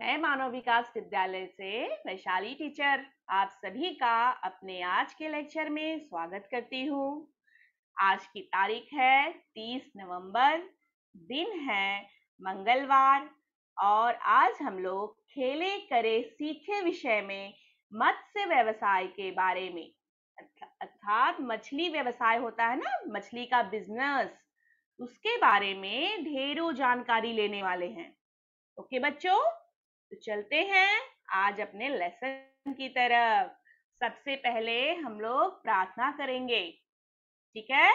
मैं मानव विकास विद्यालय से वैशाली टीचर आप सभी का अपने आज के लेक्चर में स्वागत करती हूँ। आज की तारीख है 30 नवंबर, दिन है मंगलवार और आज हम लोग खेले करे सीखे विषय में मत्स्य व्यवसाय के बारे में अर्थात मछली व्यवसाय होता है ना, मछली का बिजनेस, उसके बारे में ढेरों जानकारी लेने वाले हैं। ओके बच्चों, तो चलते हैं आज अपने लेसन की तरफ। सबसे पहले हम लोग प्रार्थना करेंगे, ठीक है?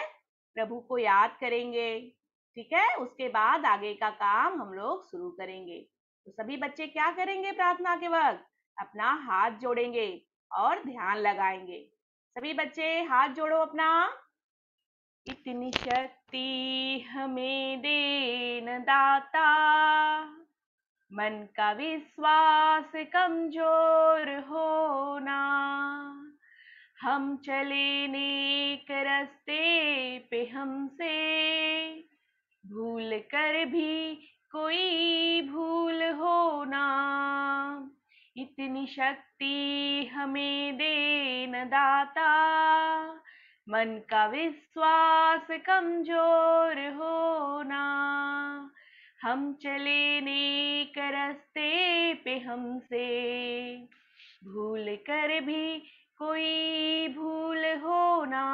प्रभु को याद करेंगे, ठीक है? उसके बाद आगे का काम हम लोग शुरू करेंगे। तो सभी बच्चे क्या करेंगे प्रार्थना के वक्त? अपना हाथ जोड़ेंगे और ध्यान लगाएंगे। सभी बच्चे हाथ जोड़ो अपना। इतनी शक्ति हमें देन दाता, मन का विश्वास कमजोर होना, हम चले नेक रास्ते पे हमसे भूल कर भी कोई भूल होना। इतनी शक्ति हमें देन दाता, मन का विश्वास कमजोर होना, हम चले नेक रास्ते पे हमसे भूल कर भी कोई भूल होना।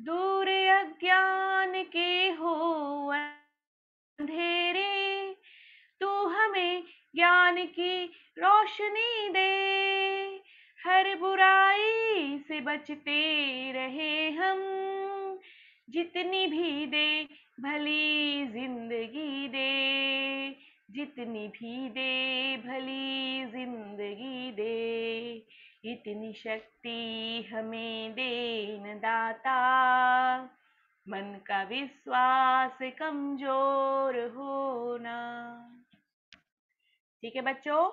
दूर अज्ञान के हो अंधेरे, तू हमें ज्ञान की रोशनी दे, हर बुराई से बचते रहे हम, जितनी भी दे भली जिंदगी दे, जितनी भी दे भली जिंदगी दे, इतनी शक्ति हमें देन दाता, मन का विश्वास कमजोर होना। ठीक है बच्चों,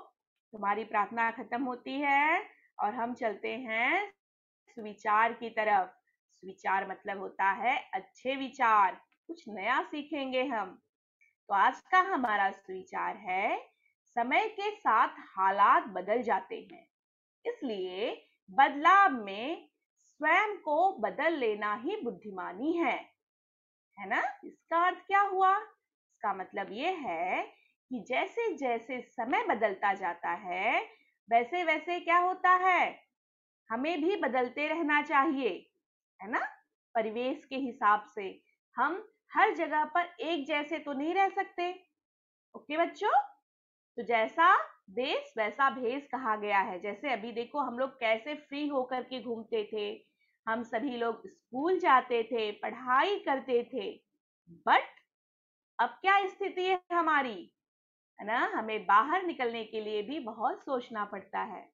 तुम्हारी प्रार्थना खत्म होती है और हम चलते हैं सुविचार की तरफ। सुविचार मतलब होता है अच्छे विचार, कुछ नया सीखेंगे हम। तो आज का हमारा सुविचार है, समय के साथ हालात बदल जाते हैं, इसलिए बदलाव में स्वयं को बदल लेना ही बुद्धिमानी है ना? इसका अर्थ क्या हुआ? इसका मतलब ये है कि जैसे जैसे समय बदलता जाता है, वैसे वैसे क्या होता है, हमें भी बदलते रहना चाहिए, है ना? परिवेश के हिसाब से हम हर जगह पर एक जैसे तो नहीं रह सकते। ओके बच्चों, तो जैसा देश वैसा भेष कहा गया है। जैसे अभी देखो हम लोग कैसे फ्री होकर के घूमते थे, हम सभी लोग स्कूल जाते थे, पढ़ाई करते थे, बट अब क्या स्थिति है हमारी, है ना? हमें बाहर निकलने के लिए भी बहुत सोचना पड़ता है।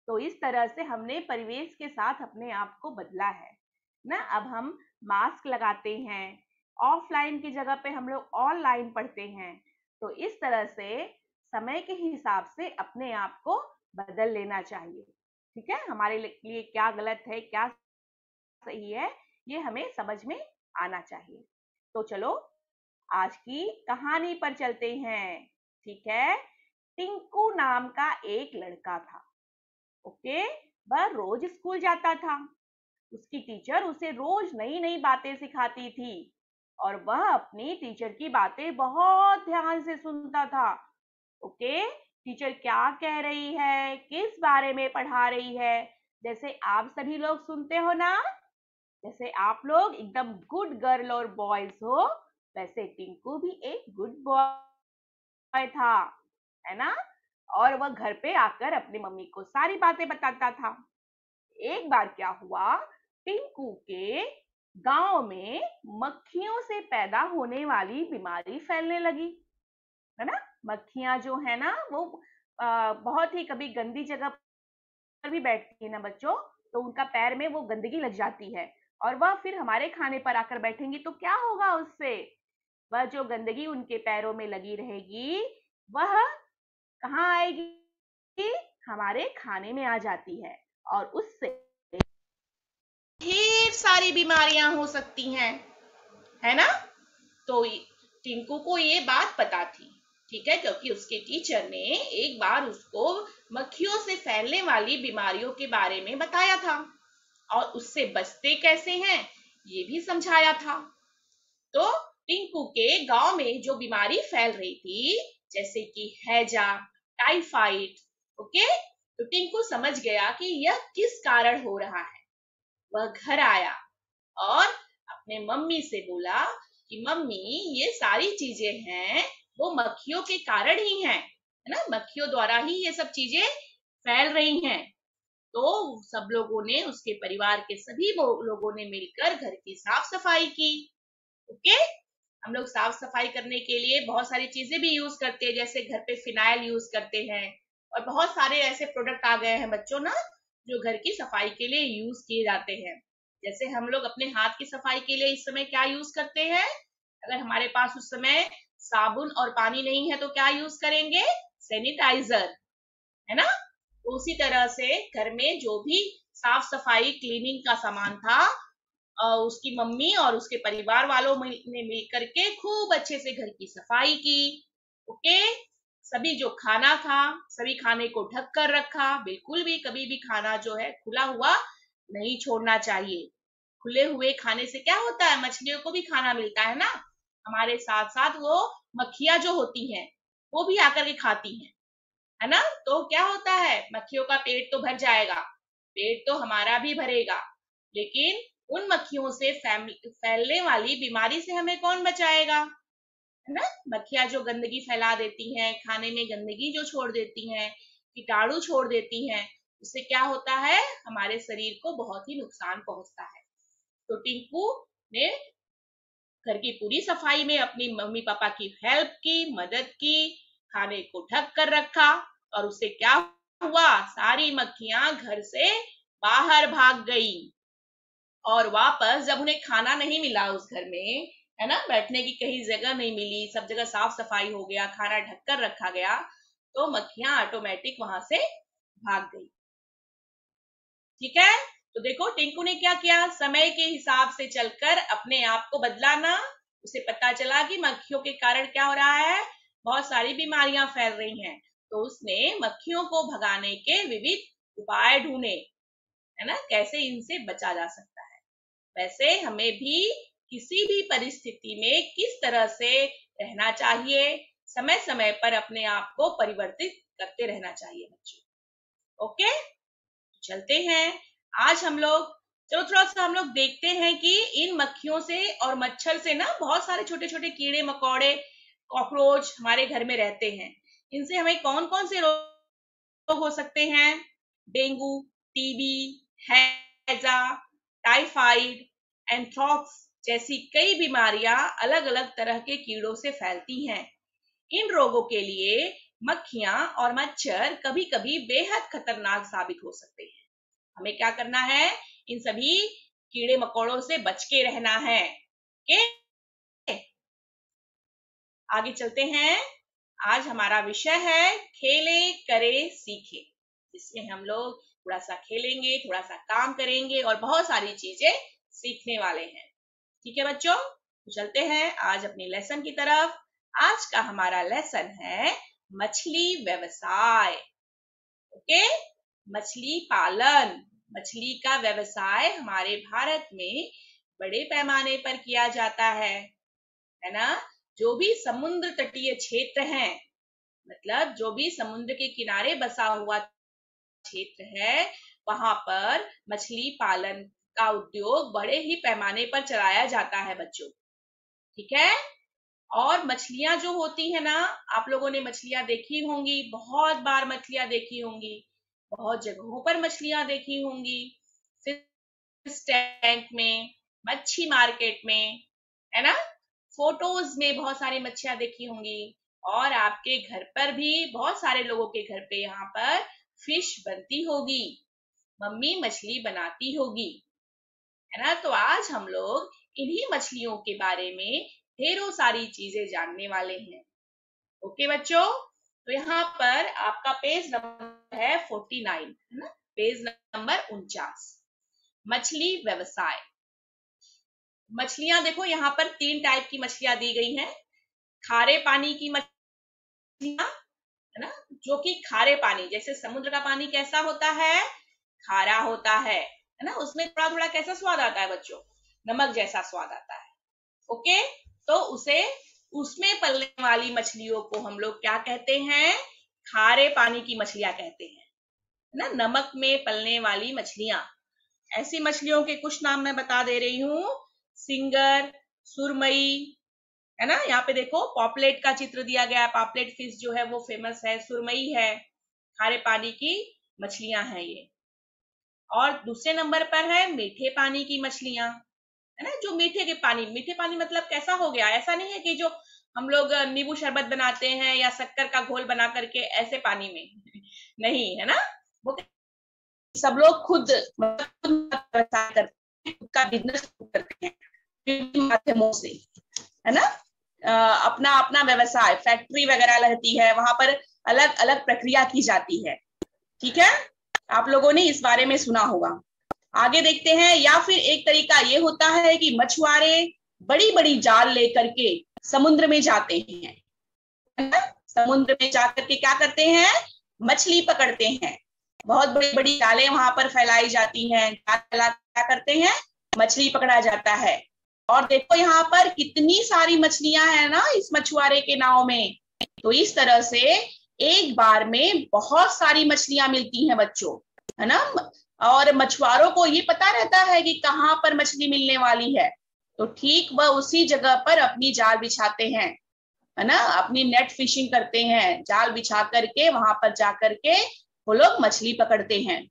तो इस तरह से हमने परिवेश के साथ अपने आप को बदला है ना। अब हम मास्क लगाते हैं, ऑफलाइन की जगह पे हम लोग ऑनलाइन पढ़ते हैं। तो इस तरह से समय के हिसाब से अपने आप को बदल लेना चाहिए, ठीक है? हमारे लिए क्या गलत है, क्या सही है, ये हमें समझ में आना चाहिए। तो चलो आज की कहानी पर चलते हैं, ठीक है? टिंकू नाम का एक लड़का था। ओके, वह रोज स्कूल जाता था। उसकी टीचर उसे रोज नई नई बातें सिखाती थी और वह अपनी टीचर की बातें बहुत ध्यान से सुनता था। ओके, टीचर क्या कह रही है, किस बारे में पढ़ा रही है, जैसे आप सभी लोग सुनते हो ना, जैसे आप लोग एकदम गुड गर्ल और बॉयज हो, वैसे टिंकू भी एक गुड बॉय था, है ना? और वह घर पे आकर अपनी मम्मी को सारी बातें बताता था। एक बार क्या हुआ, टिंकू के गांव में मक्खियों से पैदा होने वाली बीमारी फैलने लगी, है ना? मक्खियां जो है ना वो बहुत ही कभी गंदी जगह पर भी बैठती है ना बच्चों, तो उनका पैर में वो गंदगी लग जाती है और वह फिर हमारे खाने पर आकर बैठेंगी तो क्या होगा उससे? वह जो गंदगी उनके पैरों में लगी रहेगी, वह कहाँ आएगी? हमारे खाने में आ जाती है और उससे ढेर सारी बीमारियां हो सकती हैं, है ना? तो टिंकू को ये बात पता थी, ठीक है, क्योंकि उसके टीचर ने एक बार उसको मक्खियों से फैलने वाली बीमारियों के बारे में बताया था और उससे बचते कैसे हैं ये भी समझाया था। तो टिंकू के गांव में जो बीमारी फैल रही थी, जैसे कि हैजा, टाइफाइड, ओके, तो टिंकू समझ गया कि यह किस कारण हो रहा है। वह घर आया और अपने मम्मी से बोला कि मम्मी, ये सारी चीजें हैं वो मक्खियों के कारण ही हैं, है ना, मक्खियों द्वारा ही ये सब चीजें फैल रही हैं। तो सब लोगों ने, उसके परिवार के सभी लोगों ने मिलकर घर की साफ सफाई की। ओके, हम लोग साफ सफाई करने के लिए बहुत सारी चीजें भी यूज करते हैं, जैसे घर पे फिनाइल यूज करते हैं और बहुत सारे ऐसे प्रोडक्ट आ गए हैं बच्चों ना, जो घर की सफाई के लिए यूज किए जाते हैं। जैसे हम लोग अपने हाथ की सफाई के लिए इस समय क्या यूज करते हैं, अगर हमारे पास उस समय साबुन और पानी नहीं है तो क्या यूज करेंगे, सैनिटाइजर, है ना। तो उसी तरह से घर में जो भी साफ सफाई क्लीनिंग का सामान था, उसकी मम्मी और उसके परिवार वालों ने मिलकर के खूब अच्छे से घर की सफाई की। ओके, सभी जो खाना था, सभी खाने को ढक कर रखा, बिल्कुल भी कभी भी खाना जो है खुला हुआ नहीं छोड़ना चाहिए। खुले हुए खाने से क्या होता है, मछलियों को भी खाना मिलता है ना, हमारे साथ साथ वो मक्खियां जो होती हैं वो भी आकर के खाती हैं, है ना। तो क्या होता है, मक्खियों का पेट तो भर जाएगा, पेट तो हमारा भी भरेगा, लेकिन उन मक्खियों से फैलने वाली बीमारी से हमें कौन बचाएगा, है ना। मक्खियां जो गंदगी फैला देती हैं, खाने में गंदगी जो छोड़ देती हैं, कीटाणु छोड़ देती हैं, उससे क्या होता है, हमारे शरीर को बहुत ही नुकसान पहुंचता है। तो टिंकू ने घर की पूरी सफाई में अपनी मम्मी पापा की हेल्प की, मदद की, खाने को ढक कर रखा, और उससे क्या हुआ, सारी मक्खियां घर से बाहर भाग गई। और वापस जब उन्हें खाना नहीं मिला उस घर में, है ना, बैठने की कहीं जगह नहीं मिली, सब जगह साफ सफाई हो गया, खाना ढककर रखा गया, तो मक्खियां ऑटोमेटिक वहां से भाग गई। ठीक है, तो देखो टिंकू ने क्या किया, समय के हिसाब से चलकर अपने आप को बदला ना। उसे पता चला कि मक्खियों के कारण क्या हो रहा है, बहुत सारी बीमारियां फैल रही हैं, तो उसने मक्खियों को भगाने के विविध उपाय ढूंढे, है ना, कैसे इनसे बचा जा सकता है। वैसे हमें भी किसी भी परिस्थिति में किस तरह से रहना चाहिए, समय समय पर अपने आप को परिवर्तित करते रहना चाहिए बच्चों। ओके, चलते हैं आज हम लोग, चलो थोड़ा सा हम लोग देखते हैं कि इन मक्खियों से और मच्छर से ना बहुत सारे छोटे छोटे कीड़े मकोड़े, कॉकरोच हमारे घर में रहते हैं। इनसे हमें कौन कौन से रोग हो सकते हैं, डेंगू, टीबी, हैजा, टाइफाइड, एंथ्रॉक्स जैसी कई बीमारियां अलग अलग तरह के कीड़ों से फैलती हैं। इन रोगों के लिए मक्खियां और मच्छर कभी कभी बेहद खतरनाक साबित हो सकते हैं। हमें क्या करना है, इन सभी कीड़े मकोड़ों से बच के रहना है। ओके, आगे चलते हैं। आज हमारा विषय है खेले करे सीखे, जिसमें हम लोग थोड़ा सा खेलेंगे, थोड़ा सा काम करेंगे और बहुत सारी चीजें सीखने वाले हैं। ठीक है बच्चों, तो चलते हैं आज अपनी लेसन की तरफ। आज का हमारा लेसन है मछली व्यवसाय। ओके, मछली पालन, मछली का व्यवसाय हमारे भारत में बड़े पैमाने पर किया जाता है ना। जो भी समुद्र तटीय क्षेत्र हैं, मतलब जो भी समुद्र के किनारे बसा हुआ क्षेत्र है, वहां पर मछली पालन का उद्योग बड़े ही पैमाने पर चलाया जाता है बच्चों। ठीक है, और मछलियां जो होती है ना, आप लोगों ने मछलियां देखी होंगी, बहुत बार मछलियां देखी होंगी, बहुत जगहों पर मछलियां देखी होंगी, फिश टैंक में, मच्छी मार्केट में, है ना, फोटोज में बहुत सारी मच्छियां देखी होंगी, और आपके घर पर भी बहुत सारे लोगों के घर पे यहाँ पर फिश बनती होगी, मम्मी मछली बनाती होगी, है ना। तो आज हम लोग इन्हीं मछलियों के बारे में ढेरों सारी चीजें जानने वाले हैं। ओके बच्चों, तो यहाँ पर आपका पेज नंबर है 49, है ना, पेज नंबर 49, मछली व्यवसाय। मछलियां देखो यहाँ पर 3 टाइप की मछलियां दी गई हैं। खारे पानी की मछलियां, है ना, जो कि खारे पानी, जैसे समुद्र का पानी कैसा होता है, खारा होता है ना, उसमें थोड़ा थोड़ा कैसा स्वाद आता है बच्चों, नमक जैसा स्वाद आता है। ओके, तो उसे उसमें पलने वाली मछलियों को हम लोग क्या कहते हैं, खारे पानी की मछलियां कहते हैं, ना, नमक में पलने वाली मछलियां। ऐसी मछलियों के कुछ नाम मैं बता दे रही हूँ, सिंगर, सुरमई, है ना, यहाँ पे देखो पॉपलेट का चित्र दिया गया है, पॉपलेट फिश जो है वो फेमस है, सुरमई है, खारे पानी की मछलियां हैं ये। और दूसरे नंबर पर है मीठे पानी की मछलियां, है ना, जो मीठे पानी मतलब कैसा हो गया, ऐसा नहीं है कि जो हम लोग नींबू शरबत बनाते हैं या शक्कर का घोल बना करके ऐसे पानी में नहीं, है ना, वो सब लोग खुद व्यवसाय करते हैं, खुद का बिजनेस करते हैं विभिन्न माध्यमों से, है ना, अपना अपना व्यवसाय, फैक्ट्री वगैरह रहती है, वहां पर अलग अलग प्रक्रिया की जाती है। ठीक है, आप लोगों ने इस बारे में सुना होगा। आगे देखते हैं। या फिर एक तरीका ये होता है कि मछुआरे बड़ी बड़ी जाल लेकर के समुद्र में जाते हैं, है ना, समुद्र में जाकर के क्या करते हैं, मछली पकड़ते हैं। बहुत बड़ी बड़ी जालें वहां पर फैलाई जाती हैं, क्या करते हैं, मछली पकड़ा जाता है। और देखो यहाँ पर कितनी सारी मछलियां हैं ना इस मछुआरे के नाव में। तो इस तरह से एक बार में बहुत सारी मछलियां मिलती हैं बच्चों, है ना। और मछुआरों को ये पता रहता है कि कहाँ पर मछली मिलने वाली है, तो ठीक वह उसी जगह पर अपनी जाल बिछाते हैं, है ना, अपनी नेट फिशिंग करते हैं, जाल बिछा करके वहां पर जा करके वो लोग मछली पकड़ते हैं।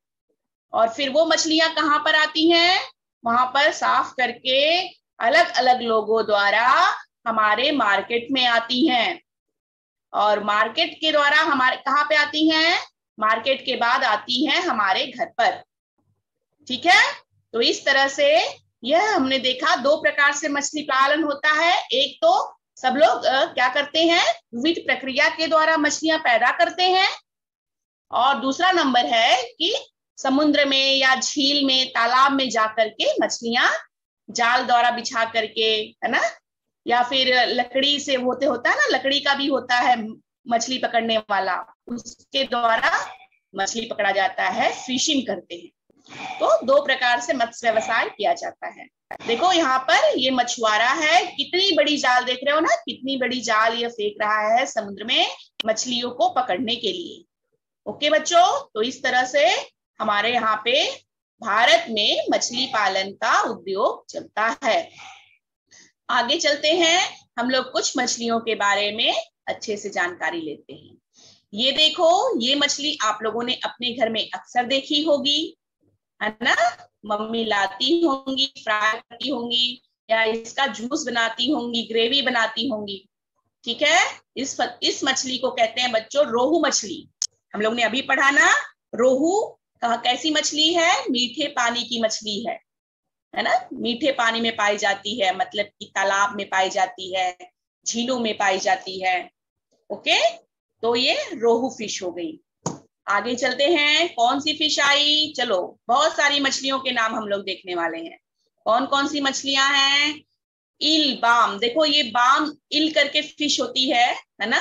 और फिर वो मछलियां कहाँ पर आती हैं, वहां पर साफ करके अलग अलग लोगों द्वारा हमारे मार्केट में आती हैं। और मार्केट के द्वारा हमारे कहाँ पे आती हैं, मार्केट के बाद आती हैं हमारे घर पर। ठीक है, तो इस तरह से यह हमने देखा, दो प्रकार से मछली पालन होता है। एक तो सब लोग क्या करते हैं, विविध प्रक्रिया के द्वारा मछलियां पैदा करते हैं। और दूसरा नंबर है कि समुद्र में या झील में, तालाब में जाकर के मछलियां जाल द्वारा बिछा करके, है ना, या फिर लकड़ी से होता है ना, लकड़ी का भी होता है मछली पकड़ने वाला, उसके द्वारा मछली पकड़ा जाता है, फिशिंग करते हैं। तो दो प्रकार से मत्स्य व्यवसाय किया जाता है। देखो यहाँ पर ये मछुआरा है, कितनी बड़ी जाल देख रहे हो ना, कितनी बड़ी जाल ये फेंक रहा है समुद्र में मछलियों को पकड़ने के लिए। ओके बच्चों, तो इस तरह से हमारे यहाँ पे भारत में मछली पालन का उद्योग चलता है। आगे चलते हैं, हम लोग कुछ मछलियों के बारे में अच्छे से जानकारी लेते हैं। ये देखो, ये मछली आप लोगों ने अपने घर में अक्सर देखी होगी, है ना, मम्मी लाती होंगी, फ्राई करती होंगी, या इसका जूस बनाती होंगी, ग्रेवी बनाती होंगी। ठीक है, इस मछली को कहते हैं बच्चों रोहू मछली। हम लोग ने अभी पढ़ा ना, रोहू कैसी मछली है, मीठे पानी की मछली है ना, मीठे पानी में पाई जाती है, मतलब कि तालाब में पाई जाती है, झीलों में पाई जाती है। ओके, तो ये रोहू फिश हो गई। आगे चलते हैं, कौन सी फिश आई, चलो बहुत सारी मछलियों के नाम हम लोग देखने वाले हैं। कौन कौन सी मछलियां हैं, इल, बाम, देखो ये बाम इल करके फिश होती है ना,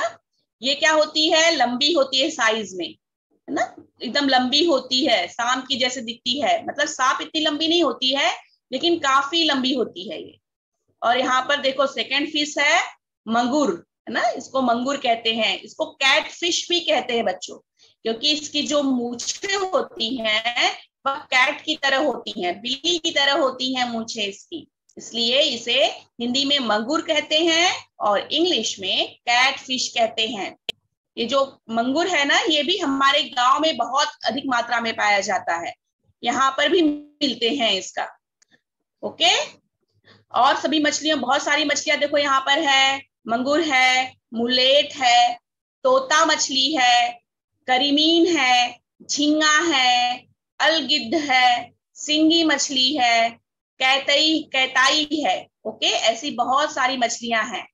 ये क्या होती है, लंबी होती है साइज में, है ना, एकदम लंबी होती है, सांप की जैसे दिखती है, मतलब सांप इतनी लंबी नहीं होती है लेकिन काफी लंबी होती है ये। और यहाँ पर देखो सेकंड फिश है मंगूर, है ना, इसको मंगूर कहते हैं, इसको कैट फिश भी कहते हैं बच्चों, क्योंकि इसकी जो मूछें होती हैं वह कैट की तरह होती हैं, बिल्ली की तरह होती हैं मूछें इसकी, इसलिए इसे हिंदी में मंगूर कहते हैं और इंग्लिश में कैट फिश कहते हैं। ये जो मंगूर है ना, ये भी हमारे गांव में बहुत अधिक मात्रा में पाया जाता है, यहाँ पर भी मिलते हैं इसका। ओके, और सभी मछलियां, बहुत सारी मछलियां देखो यहाँ पर है, मंगूर है, मुलेट है, तोता मछली है, करीमीन है, झींगा है, अलगिद्ध है, सिंगी मछली है, कैताई है। ओके, ऐसी बहुत सारी मछलियां हैं।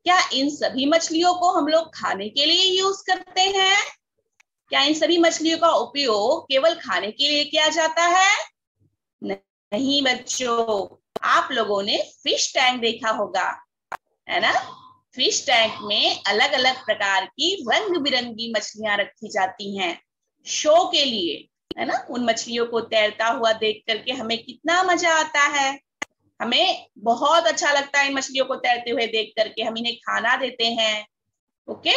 क्या इन सभी मछलियों को हम लोग खाने के लिए यूज करते हैं, क्या इन सभी मछलियों का उपयोग केवल खाने के लिए किया जाता है? नहीं बच्चों, आप लोगों ने फिश टैंक देखा होगा, है ना, फिश टैंक में अलग अलग प्रकार की रंग बिरंगी मछलियां रखी जाती हैं शो के लिए, है ना। उन मछलियों को तैरता हुआ देख करके हमें कितना मजा आता है, हमें बहुत अच्छा लगता है इन मछलियों को तैरते हुए देख करके। हम इन्हें खाना देते हैं। ओके,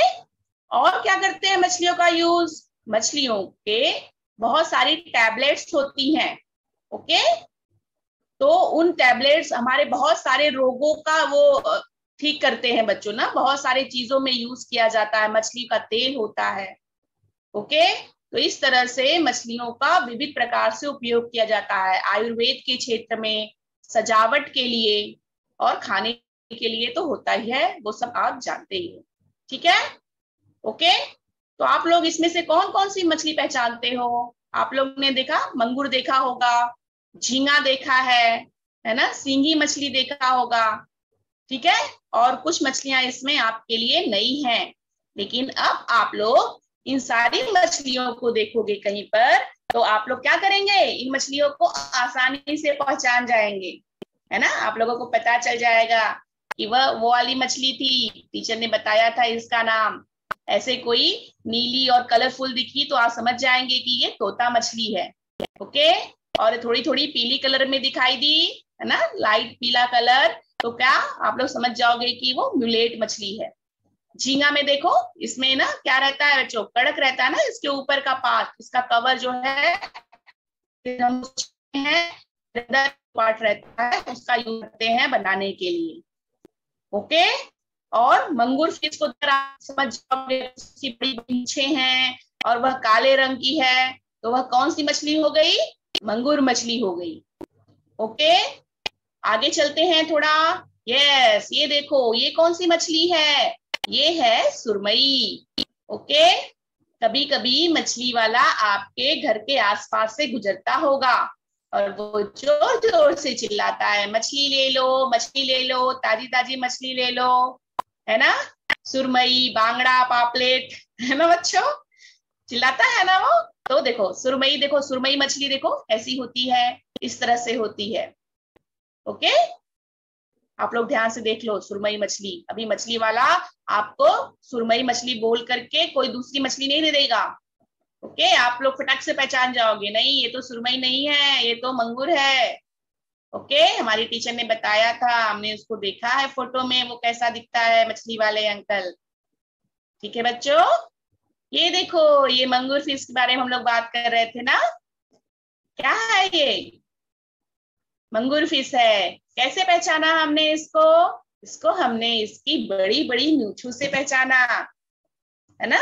और क्या करते हैं मछलियों का यूज? मछलियों के बहुत सारी टैबलेट्स होती हैं। ओके, तो उन टैबलेट्स हमारे बहुत सारे रोगों का वो ठीक करते हैं बच्चों ना। बहुत सारे चीजों में यूज किया जाता है, मछली का तेल होता है। ओके, तो इस तरह से मछलियों का विविध प्रकार से उपयोग किया जाता है आयुर्वेद के क्षेत्र में, सजावट के लिए और खाने के लिए तो होता ही है, वो सब आप जानते ही हो। ठीक है, ओके। तो आप लोग इसमें से कौन कौन सी मछली पहचानते हो? आप लोग ने देखा, मंगूर देखा होगा, झींगा देखा है ना, सींगी मछली देखा होगा। ठीक है, और कुछ मछलियां इसमें आपके लिए नई हैं, लेकिन अब आप लोग इन सारी मछलियों को देखोगे कहीं पर तो आप लोग क्या करेंगे? इन मछलियों को आसानी से पहचान जाएंगे, है ना। आप लोगों को पता चल जाएगा कि वह वो वाली मछली थी, टीचर ने बताया था इसका नाम। ऐसे कोई नीली और कलरफुल दिखी तो आप समझ जाएंगे कि ये तोता मछली है। ओके, और थोड़ी थोड़ी पीली कलर में दिखाई दी, है ना, लाइट पीला कलर, तो क्या आप लोग समझ जाओगे कि वो म्यूलेट मछली है। झींगा में देखो, इसमें ना क्या रहता है बच्चों? कड़क रहता है ना इसके ऊपर का पार्ट, इसका कवर जो है पार्ट रहता है, उसका यूज करते हैं बनाने के लिए। ओके, और मंगूर फिश को समझ जाओगे, उसकी बड़ी पूंछें हैं और वह काले रंग की है, तो वह कौन सी मछली हो गई? मंगूर मछली हो गई। ओके, आगे चलते हैं थोड़ा। यस, ये देखो, ये कौन सी मछली है? ये है सुरमई। ओके, कभी कभी मछली वाला आपके घर के आसपास से गुजरता होगा और वो जोर जोर से चिल्लाता है, मछली ले लो, मछली ले लो, ताजी ताजी मछली ले लो, है ना। सुरमई, बांगड़ा, पापलेट, है ना बच्चों, चिल्लाता है ना वो। तो देखो सुरमई, देखो सुरमई मछली देखो ऐसी होती है, इस तरह से होती है। ओके, आप लोग ध्यान से देख लो सुरमई मछली। अभी मछली वाला आपको सुरमई मछली बोल करके कोई दूसरी मछली नहीं दे देगा। ओके, आप लोग फटाक से पहचान जाओगे, नहीं ये तो सुरमई नहीं है, ये तो मंगूर है। ओके, हमारी टीचर ने बताया था, हमने उसको देखा है फोटो में, वो कैसा दिखता है मछली वाले अंकल। ठीक है बच्चों, ये देखो, ये मंगूर फिश के बारे में हम लोग बात कर रहे थे ना। क्या है ये? मंगूर फिश है। कैसे पहचाना हमने इसको? इसको हमने इसकी बड़ी बड़ी मूंछों से पहचाना, है ना।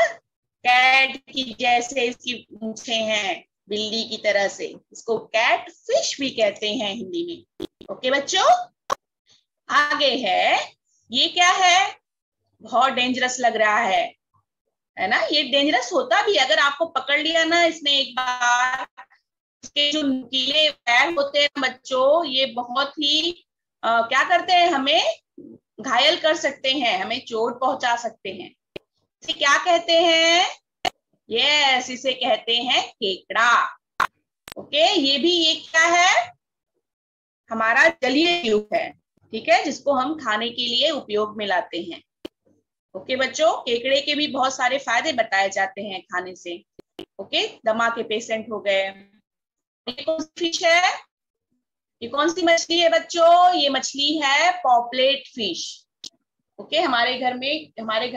कैट की जैसे इसकी मूंछें हैं, बिल्ली की तरह से, इसको कैट फिश भी कहते हैं हिंदी में। ओके बच्चों, आगे है, ये क्या है? बहुत डेंजरस लग रहा है ना। ये डेंजरस होता भी, अगर आपको पकड़ लिया ना इसने एक बार, इसके जो नुकीले पैर होते हैं बच्चों, ये बहुत ही क्या करते हैं, हमें घायल कर सकते हैं, हमें चोट पहुंचा सकते हैं। इसे क्या कहते हैं? यस, इसे कहते हैं केकड़ा। ओके, ये भी एक क्या है? हमारा जलीय जीव है, ठीक है, जिसको हम खाने के लिए उपयोग में लाते हैं। ओके बच्चों, केकड़े के भी बहुत सारे फायदे बताए जाते हैं खाने से। ओके, दमा के पेशेंट हो गए। ये कौन सी फिश है? ये कौन सी मछली है बच्चों? ये मछली है पॉपलेट फिश। ओके, हमारे घर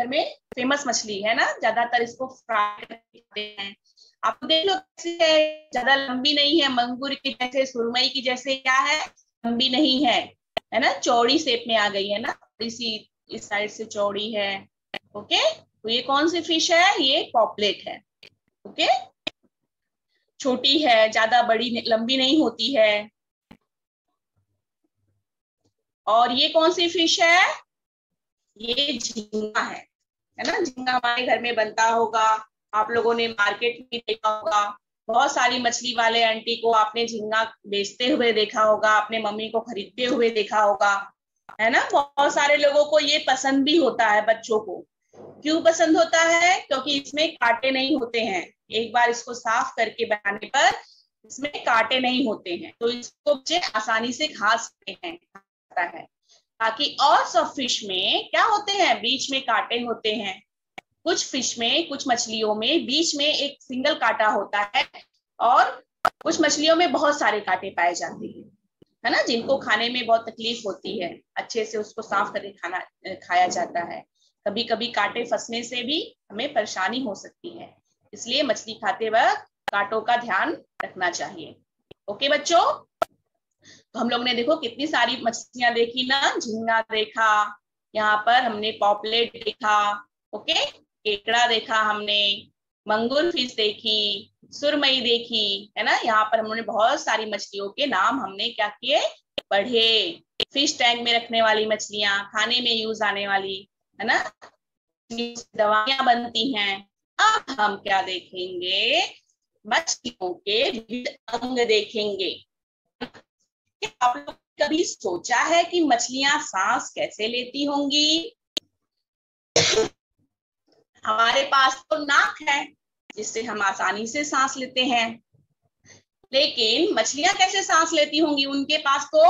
में फेमस मछली है ना, ज्यादातर इसको फ्राई करते हैं। आप देख लो कैसी है, ज्यादा लंबी नहीं है, मंगूर की जैसे, सुरमई की जैसे क्या है, लंबी नहीं है ना, चौड़ी शेप में आ गई है ना, इसी इस साइड से चौड़ी है। ओके, तो ये कौन सी फिश है? ये पॉपलेट है। ओके, छोटी है, ज्यादा बड़ी लंबी नहीं होती है। और ये कौन सी फिश है? ये झींगा है ना। झींगा हमारे घर में बनता होगा, आप लोगों ने मार्केट में देखा होगा, बहुत सारी मछली वाले आंटी को आपने झींगा बेचते हुए देखा होगा, अपने मम्मी को खरीदते हुए देखा होगा, है ना। बहुत सारे लोगों को ये पसंद भी होता है, बच्चों को। क्यों पसंद होता है? क्योंकि इसमें कांटे नहीं होते हैं, एक बार इसको साफ करके बनाने पर इसमें कांटे नहीं होते हैं, तो इसको बच्चे आसानी से खा सकते हैं। बाकी और सब फिश में क्या होते हैं, बीच में कांटे होते हैं। कुछ फिश में, कुछ मछलियों में बीच में एक सिंगल कांटा होता है, और कुछ मछलियों में बहुत सारे कांटे पाए जाते हैं, है ना, जिनको खाने में बहुत तकलीफ होती है, अच्छे से उसको साफ करके खाया जाता है। कभी कभी कांटे फंसने से भी हमें परेशानी हो सकती है, इसलिए मछली खाते वक्त कांटों का ध्यान रखना चाहिए। ओके बच्चों, तो हम लोग ने देखो कितनी सारी मछलियां देखी ना, झींगा देखा, यहाँ पर हमने पॉपलेट देखा, ओके, केकड़ा देखा हमने, मंगूर फिश देखी, सुरमई देखी, है ना। यहाँ पर हमने बहुत सारी मछलियों के नाम हमने क्या किए, पढ़े। फिश टैंक में रखने वाली मछलियां, खाने में यूज आने वाली, है ना, दवाइयां बनती हैं। अब हम क्या देखेंगे, मछलियों के विविध अंग देखेंगे। आप लोग कभी सोचा है कि मछलियां सांस कैसे लेती होंगी? हमारे पास तो नाक है जिससे हम आसानी से सांस लेते हैं, लेकिन मछलियां कैसे सांस लेती होंगी? उनके पास तो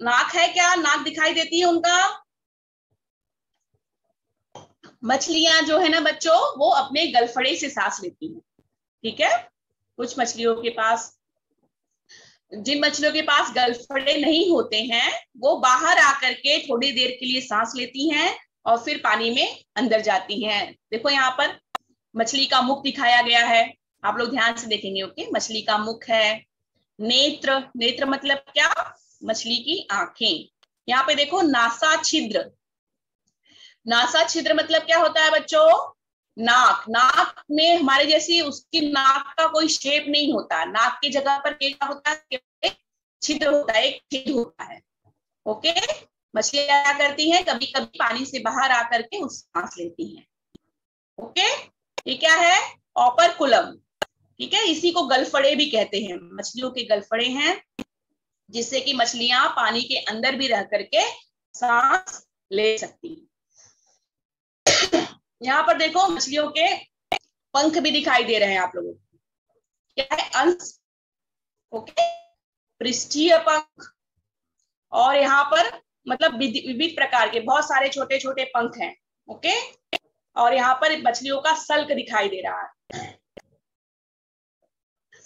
नाक है क्या? नाक दिखाई देती है उनका? मछलियां जो है ना बच्चों, वो अपने गलफड़े से सांस लेती हैं, ठीक है। कुछ मछलियों के पास, जिन मछलियों के पास गलफड़े नहीं होते हैं, वो बाहर आकर के थोड़ी देर के लिए सांस लेती हैं और फिर पानी में अंदर जाती हैं। देखो यहाँ पर मछली का मुख दिखाया गया है, आप लोग ध्यान से देखेंगे। ओके, मछली का मुख है। नेत्र, नेत्र मतलब क्या? मछली की आंखें। यहाँ पे देखो नासा छिद्र, नासा छिद्र मतलब क्या होता है बच्चों? नाक, नाक में हमारे जैसी उसकी नाक का कोई शेप नहीं होता, नाक की जगह पर क्या होता है, एक छिद्र होता है, एक छेद होता है। ओके, मछलियां क्या करती हैं, कभी कभी पानी से बाहर आकर के उस सांस लेती हैं। ओके, ये क्या है, ऑपरकुलम, ठीक है, इसी को गलफड़े भी कहते हैं, मछलियों के गलफड़े हैं, जिससे कि मछलियां पानी के अंदर भी रह करके सांस ले सकती हैं। यहाँ पर देखो मछलियों के पंख भी दिखाई दे रहे हैं आप लोगों को, क्या है, अंश, ओके, पृष्ठीय पंख, और यहाँ पर मतलब विविध प्रकार के बहुत सारे छोटे छोटे पंख हैं, ओके, और यहाँ पर मछलियों का सल्क दिखाई दे रहा है।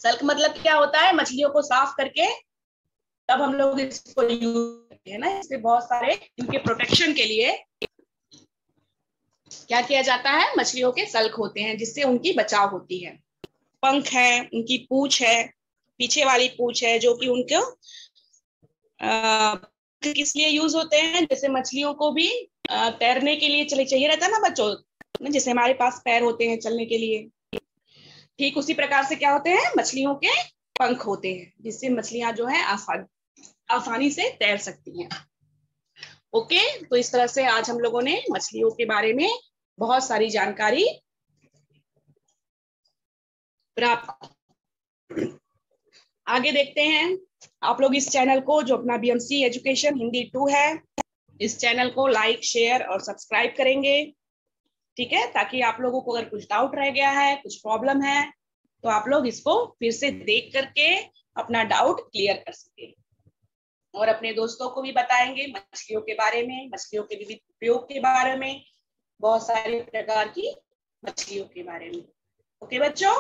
सल्क मतलब क्या होता है, मछलियों को साफ करके तब हम लोग इसको यूज करते हैं ना, इससे बहुत सारे इनके प्रोटेक्शन के लिए क्या किया जाता है, मछलियों के सल्क होते हैं जिससे उनकी बचाव होती है। पंख है, उनकी पूंछ है, पीछे वाली पूंछ है, जो कि उनको किस लिए यूज होते हैं, जैसे मछलियों को भी तैरने के लिए चले चाहिए रहता है ना बच्चों, जैसे हमारे पास पैर होते हैं चलने के लिए, ठीक उसी प्रकार से क्या होते हैं, मछलियों के पंख होते हैं, जिससे मछलियां जो है आसानी से तैर सकती हैं। ओके, तो इस तरह से आज हम लोगों ने मछलियों के बारे में बहुत सारी जानकारी प्राप्त। आगे देखते हैं, आप लोग इस चैनल को, जो अपना बीएमसी एजुकेशन हिंदी 2 है, इस चैनल को लाइक, शेयर और सब्सक्राइब करेंगे, ठीक है, ताकि आप लोगों को अगर कुछ डाउट रह गया है, कुछ प्रॉब्लम है, तो आप लोग इसको फिर से देख करके अपना डाउट क्लियर कर सके, और अपने दोस्तों को भी बताएंगे मछलियों के बारे में, मछलियों के विविध उपयोग के बारे में, बहुत सारे प्रकार की मछलियों के बारे में। ओके बच्चों।